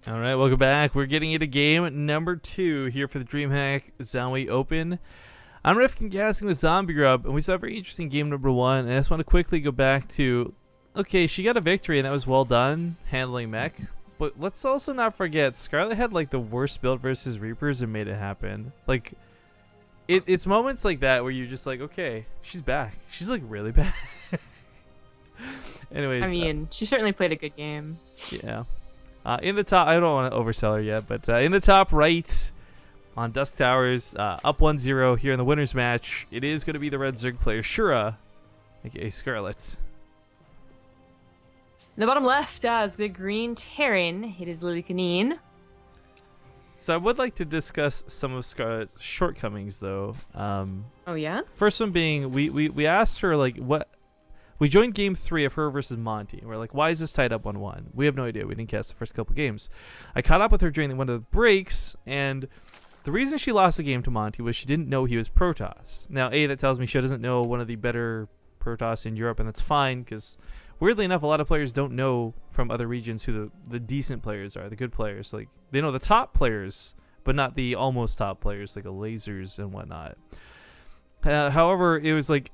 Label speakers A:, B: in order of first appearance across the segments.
A: All right, welcome back. We're getting into game number 2 here for the DreamHack Zombie Open. I'm Rifkin casting with Zombie Grub, and we saw a very interesting game number 1. And I just want to quickly go back to, okay, she got a victory, and that was well done, handling mech. But let's also not forget, Scarlett had like the worst build versus Reapers and made it happen. Like, it's moments like that where you're just like, okay, she's back. She's like really bad. Anyways.
B: I mean, she certainly played a good game.
A: Yeah. In the top, I don't want to oversell her yet, but in the top right on Dusk Towers, up 1-0 here in the winners match, it is going to be the Red Zerg player, Shura, aka Scarlett.
B: In the bottom left, as the green Terran, it is Lillekanin.
A: So I would like to discuss some of Scarlett's shortcomings, though.
B: Oh, yeah?
A: First one being, we asked her, like, what... We joined game 3 of her versus Monty. We're like, why is this tied up 1-1? We have no idea. We didn't cast the first couple games. I caught up with her during one of the breaks, and the reason she lost the game to Monty was she didn't know he was Protoss. Now, that tells me she doesn't know one of the better Protoss in Europe, and that's fine, because weirdly enough, a lot of players don't know from other regions who the decent players are, the good players. Like, they know the top players, but not the almost top players, like the lasers and whatnot. However, it was like,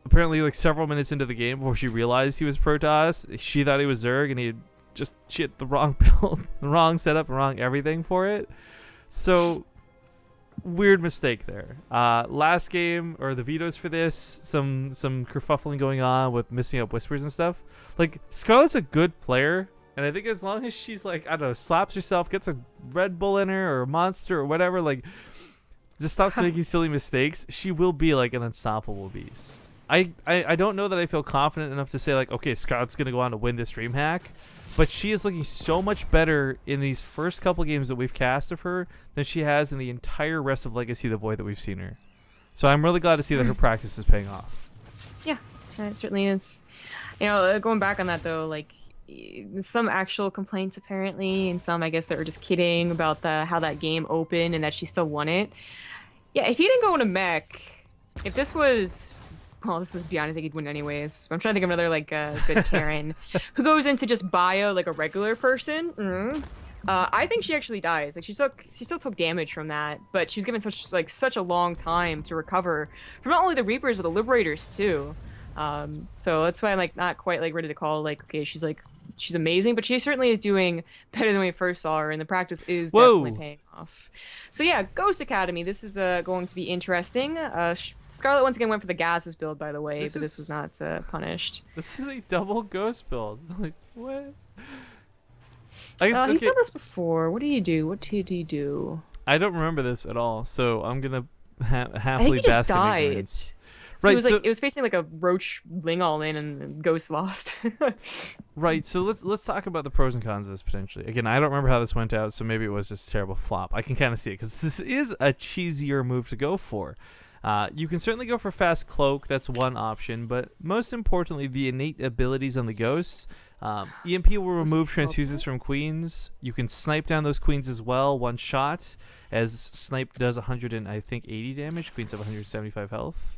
A: apparently like several minutes into the game before she realized he was Protoss, she thought he was Zerg, and he had just shit the wrong build, the wrong setup, the wrong everything for it. So weird mistake there. Last game, or the vetoes for this, some kerfuffling going on with missing up whispers and stuff. Like, Scarlett's a good player, and I think as long as she's like, I don't know, slaps herself, gets a Red Bull in her or a monster or whatever, like just stops making silly mistakes, she will be like an unstoppable beast. I don't know that I feel confident enough to say, like, okay, Scarlett's going to go on to win this DreamHack, but she is looking so much better in these first couple games that we've cast of her than she has in the entire rest of Legacy of the Void that we've seen her. So I'm really glad to see that her practice is paying off.
B: Yeah, it certainly is. You know, going back on that, though, like, some actual complaints apparently, and some, I guess, that were just kidding about how that game opened and that she still won it. Yeah, if he didn't go into mech, if this was... Well, this is beyond. I think he'd win anyways. I'm trying to think of another like good Terran who goes into just bio like a regular person. I think she actually dies. Like she still took damage from that, but she was given such a long time to recover from not only the Reapers but the Liberators too. So that's why I'm like not quite like ready to call like, okay, she's amazing, but she certainly is doing better than when we first saw her, and the practice is definitely paying off. So yeah, Ghost Academy. This is going to be interesting. Scarlett once again went for the gases build, by the way, but this was not punished.
A: This is a double Ghost build. Like, what? I guess,
B: He's done this before. What did he do? What did he do?
A: I don't remember this at all, so I'm gonna happily
B: I think he just
A: bask in
B: died.
A: ignorance. Right,
B: it was like it was facing like a roach ling all in, and Ghost lost.
A: Right, so let's talk about the pros and cons of this potentially. Again, I don't remember how this went out, so maybe it was just a terrible flop. I can kind of see it because this is a cheesier move to go for. You can certainly go for fast cloak. That's one option, but most importantly, the innate abilities on the ghosts. EMP will remove transfuses from queens. You can snipe down those queens as well, one shot, as snipe does 180 damage. Queens have 175 health.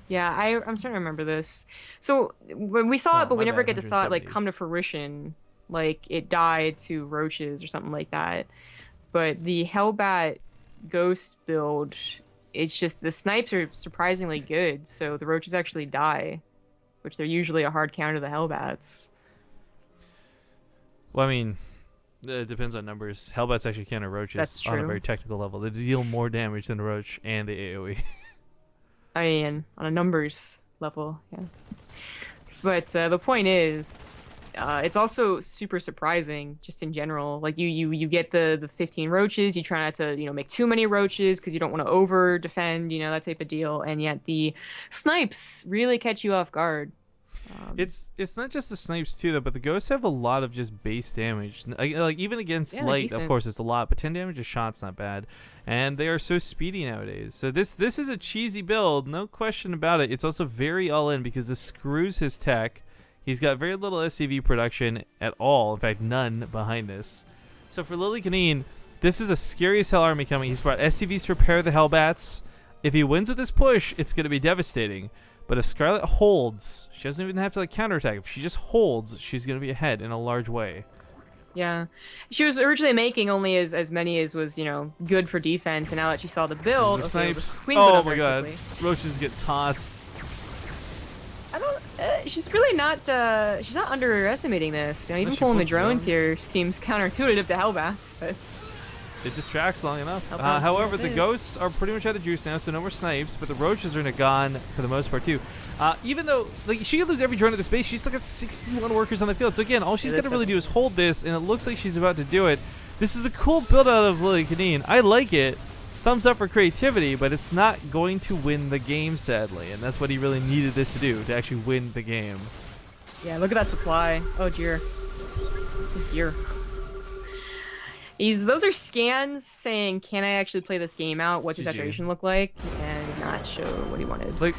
B: Yeah, I'm starting to remember this. So when we saw it, but we never get to saw it like come to fruition. Like it died to roaches or something like that. But the Hellbat Ghost build, it's just the snipes are surprisingly good. So the roaches actually die, which they're usually a hard counter to the Hellbats.
A: Well, I mean, it depends on numbers. Hellbats actually counter roaches on a very technical level. They deal more damage than a roach and the AoE.
B: I mean, on a numbers level, yes. But the point is, it's also super surprising, just in general. Like you get the 15 roaches. You try not to make too many roaches because you don't want to over defend, that type of deal. And yet the snipes really catch you off guard.
A: It's not just the snipes too, though, but the ghosts have a lot of just base damage. Like even against light, of course, it's a lot, but 10 damage a shot's not bad. And they are so speedy nowadays. So this is a cheesy build, no question about it. It's also very all in because this screws his tech. He's got very little SCV production at all, in fact, none behind this. So for Lillekanin, this is a scary as hell army coming. He's brought SCVs to repair the Hellbats. If he wins with this push, it's going to be devastating. But if Scarlett holds, she doesn't even have to counterattack. If she just holds, she's going to be ahead in a large way.
B: Yeah, she was originally making only as many as was good for defense, and now that she saw the build,
A: Those are
B: okay,
A: snipes.
B: Queen's went
A: Oh
B: up
A: my
B: very
A: god.
B: quickly.
A: Roaches get tossed.
B: I don't. She's really not. She's not underestimating this. Even
A: she
B: pulling the
A: pulls
B: drones here
A: drones.
B: seems counterintuitive to Hellbats, but
A: It distracts long enough.
B: Hellbats
A: However,
B: do
A: the
B: it.
A: ghosts are pretty much out of juice now, so no more snipes, but the roaches are gone for the most part too. Even though like she could lose every drone at the base, she's still got 61 workers on the field. So again, all she's
B: Yeah,
A: got to really
B: that's
A: do is hold this, and it looks like she's about to do it. This is a cool build out of Lillekanin. I like it. Thumbs up for creativity, but it's not going to win the game, sadly, and that's what he really needed this to do, to actually win the game.
B: yeah, look at that supply. Oh dear. Oh dear. Those are scans saying, can I actually play this game out? What's your
A: GG.
B: saturation look like? And not show what he wanted.
A: Like